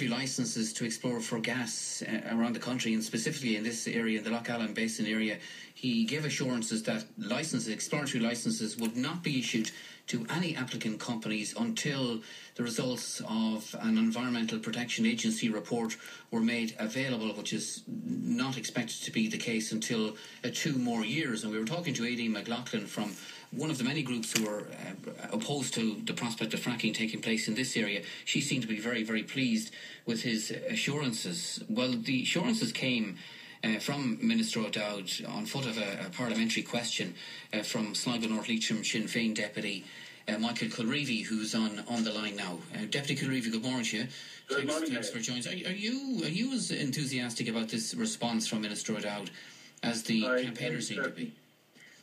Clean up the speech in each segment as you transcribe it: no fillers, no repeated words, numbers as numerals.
licences to explore for gas around the country, and specifically in this area, the Loch Allen Basin area. He gave assurances that exploratory licences would not be issued to any applicant companies until the results of an Environmental Protection Agency report were made available, which is not expected to be the case until 2 more years. And we were talking to A.D. McLaughlin from one of the many groups who are opposed to the prospect of fracking taking place in this area. She seemed to be very, very pleased with his assurances. Well, the assurances came from Minister O'Dowd on foot of a parliamentary question from Sligo North Leitrim Sinn Féin Deputy Michell Colreavy, who's on the line now. Deputy Colreavy, good morning to you. Thanks for joining us. Are you as enthusiastic about this response from Minister O'Dowd as the campaigners seem to be?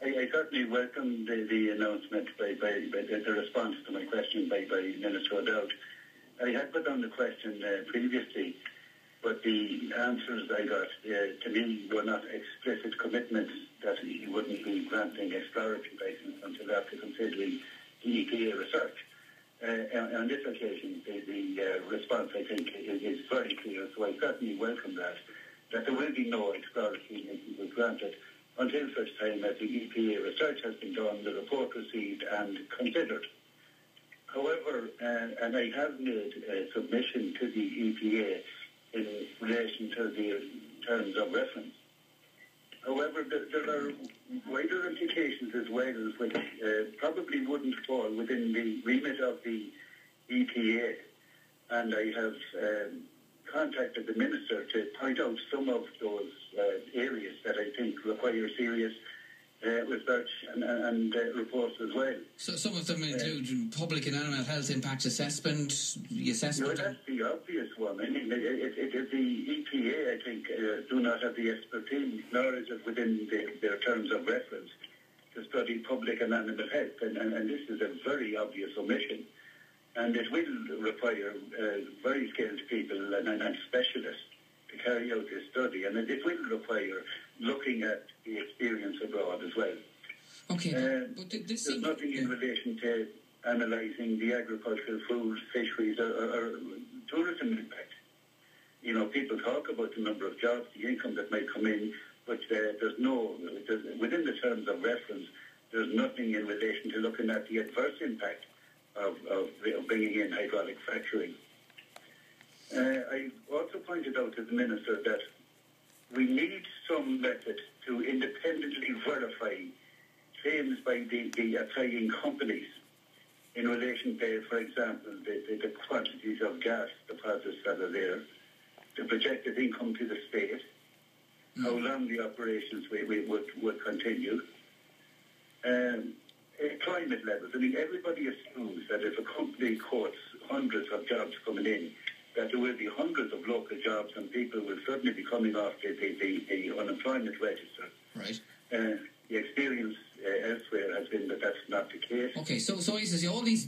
I certainly welcome the announcement by the response to my question by Minister O'Dowd. I had put on the question previously, but the answers I got to me were not explicit commitments that he wouldn't be granting exploratory license until after considering the EPA research. On this occasion, the response, I think, is very clear, so I certainly welcome that there will be no exploratory license granted until such time as the EPA research has been done, the report received and considered. However, and I have made a submission to the EPA in relation to the terms of reference. However, there are wider implications as well, which probably wouldn't fall within the remit of the EPA. And I have contacted the Minister to point out some of those areas that I think require serious research and reports as well. So some of them include public and animal health impact assessment, the assessment? No, that's the obvious one. I mean, the EPA, I think, do not have the expertise, nor is it within their terms of reference to study public and animal health, and this is a very obvious omission. And it will require very skilled people and specialists to carry out this study, and it will require looking at the experience abroad as well. Okay, but there's nothing in relation to analysing the agricultural, food, fisheries, or tourism impact. You know, people talk about the number of jobs, the income that might come in, but within the terms of reference, there's nothing in relation to looking at the adverse impact of bringing in hydraulic fracturing. I also pointed out to the Minister that we need some method to independently verify claims by the applying companies in relation to, for example, the quantities of gas deposits that are there, the projected income to the state, how long the operations would continue, climate levels. I mean, everybody assumes that if a company quotes hundreds of jobs coming in, that there will be hundreds of local jobs and people will certainly be coming off the unemployment register. Right. The experience elsewhere has been that that's not the case. Okay, so he says all these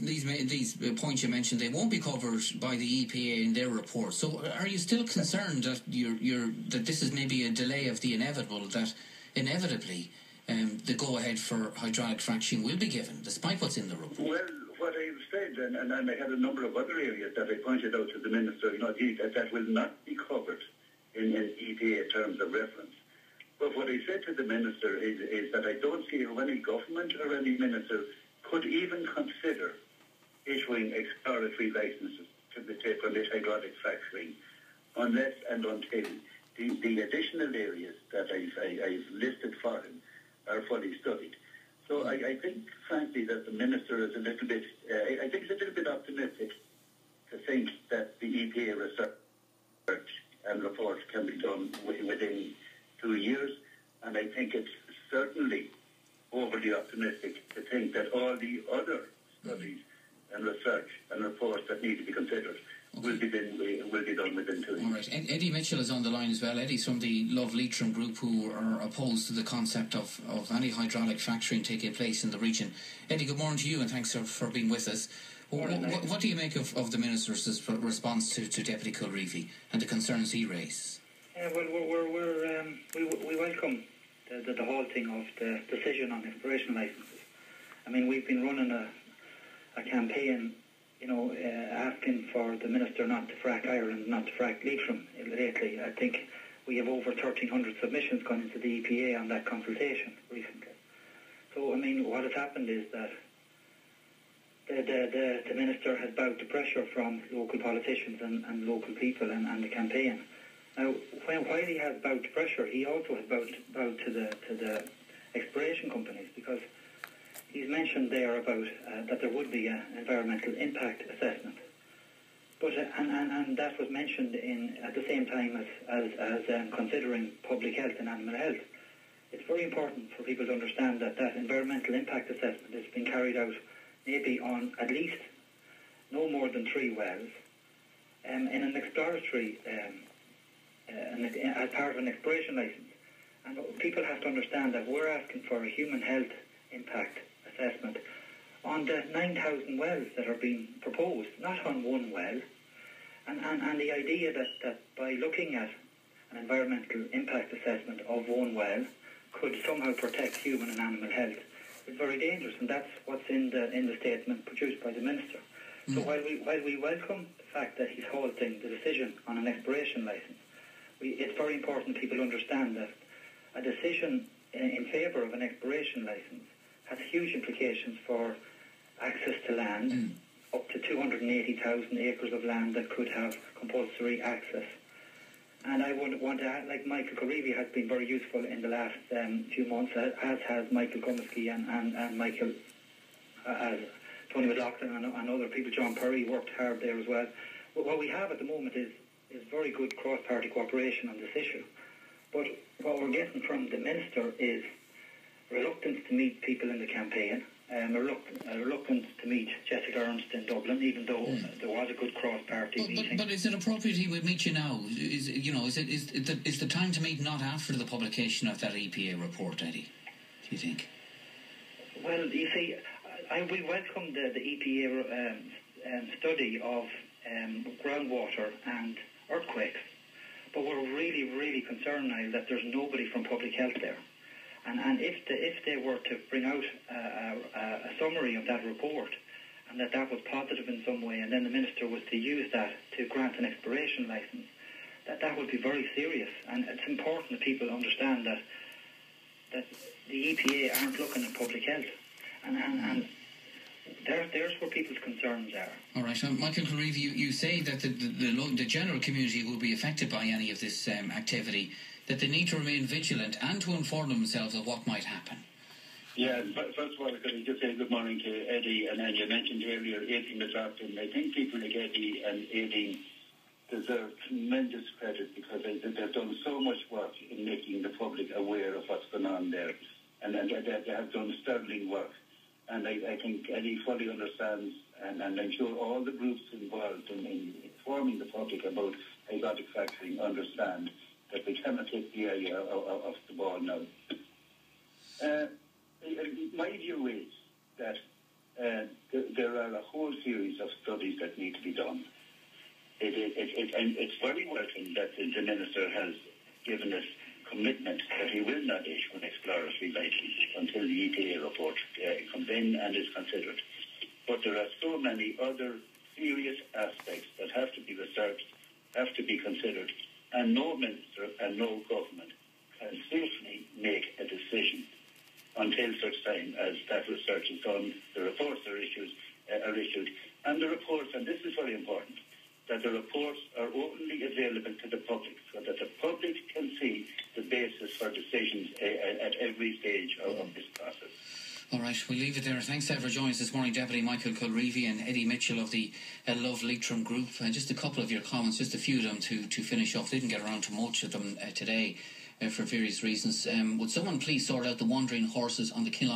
points you mentioned, they won't be covered by the EPA in their report. So are you still concerned that that this is maybe a delay of the inevitable, that inevitably the go-ahead for hydraulic fracturing will be given, despite what's in the report? Well, what I've said, and I had a number of other areas that I pointed out to the Minister, that will not be covered in EPA terms of reference. But what I said to the Minister is that I don't see how any government or any minister could even consider issuing exploratory licenses to permit hydraulic fracturing unless and until the additional areas that I've listed for him are fully studied. So I think, frankly, that the Minister is a little bit optimistic to think that the EPA research and report can be done within 2 years, and I think it's certainly overly optimistic to think that all the other studies and research and reports that need to be considered will be done within 2 years. All right. Eddie Michell is on the line as well. Eddie's from the Love Leitrim group, who are opposed to the concept of any hydraulic fracturing taking place in the region. Eddie, good morning to you, and thanks for being with us. What do you make of the Minister's response to Deputy Colreavy and the concerns he raised? Well, we welcome the halting of the decision on exploration licences. I mean, we've been running a campaign asking for the Minister not to frack Ireland, not to frack Leitrim lately. I think we have over 1,300 submissions gone into the EPA on that consultation recently. So, I mean, what has happened is that the Minister has bowed to pressure from local politicians and local people and the campaign. Now, while he has bowed to pressure, he also has bowed to the exploration companies, because he's mentioned there about that there would be an environmental impact assessment. But and that was mentioned at the same time as considering public health and animal health. It's very important for people to understand that environmental impact assessment has been carried out maybe on at least no more than 3 wells in an exploratory as part of an exploration licence. And people have to understand that we're asking for a human health impact assessment on the 9,000 wells that are being proposed, not on one well. And the idea that by looking at an environmental impact assessment of one well could somehow protect human and animal health is very dangerous, and that's what's in the statement produced by the Minister. So while we welcome the fact that he's halting the decision on an exploration licence, it's very important people understand that a decision in favour of an exploration licence has huge implications for access to land, up to 280,000 acres of land that could have compulsory access. And I would want to add, like Michael Colreavy has been very useful in the last few months, as has Michael Gumsky and Michael, Tony McLaughlin and other people. John Perry worked hard there as well. What we have at the moment is very good cross-party cooperation on this issue. But what we're getting from the Minister is reluctance to meet people in the campaign, reluctance to meet Jessica Ernst in Dublin, even though there was a good cross-party meeting. But is it appropriate he would meet you now? Is the time to meet not after the publication of that EPA report, Eddie? Do you think? Well, you see, we welcome the EPA study of groundwater and earthquakes, but we're really, really concerned now that there's nobody from public health there. And if they were to bring out a summary of that report, and that was positive in some way, and then the Minister was to use that to grant an exploration licence, that would be very serious. And it's important that people understand that the EPA aren't looking at public health, and there's where people's concerns are. All right, Michael Colreavy, you say that the general community will be affected by any of this activity, that they need to remain vigilant and to inform themselves of what might happen. Yeah, first of all, I just say good morning to Eddie, and then you mentioned earlier Aileen McLaughlin. I think people like Eddie and Aileen deserve tremendous credit because they've done so much work in making the public aware of what's going on there, and they have done sterling work. And I think Eddie fully understands, and I'm sure all the groups involved in informing the public about hydraulic fracturing understand that we cannot take the area of the ball now. My view is that there are a whole series of studies that need to be done. It's very welcome that the Minister has given us commitment that he will not issue an exploratory licence until the EPA report comes in and is considered. But there are so many other serious aspects that have to be researched, have to be considered, and no Minister and no government can safely make a decision until such time as that research is done, the reports are issued, and the reports, and this is very important, that the reports are openly available to the public so that the public can see the basis for decisions at every stage of this process. All right, we'll leave it there. Thanks for joining us this morning, Deputy Michael Colreavy and Eddie Michell of the Love Leitrim group. Just a couple of your comments, just a few of them to finish off. Didn't get around to much of them today for various reasons. Would someone please sort out the wandering horses on the Killarney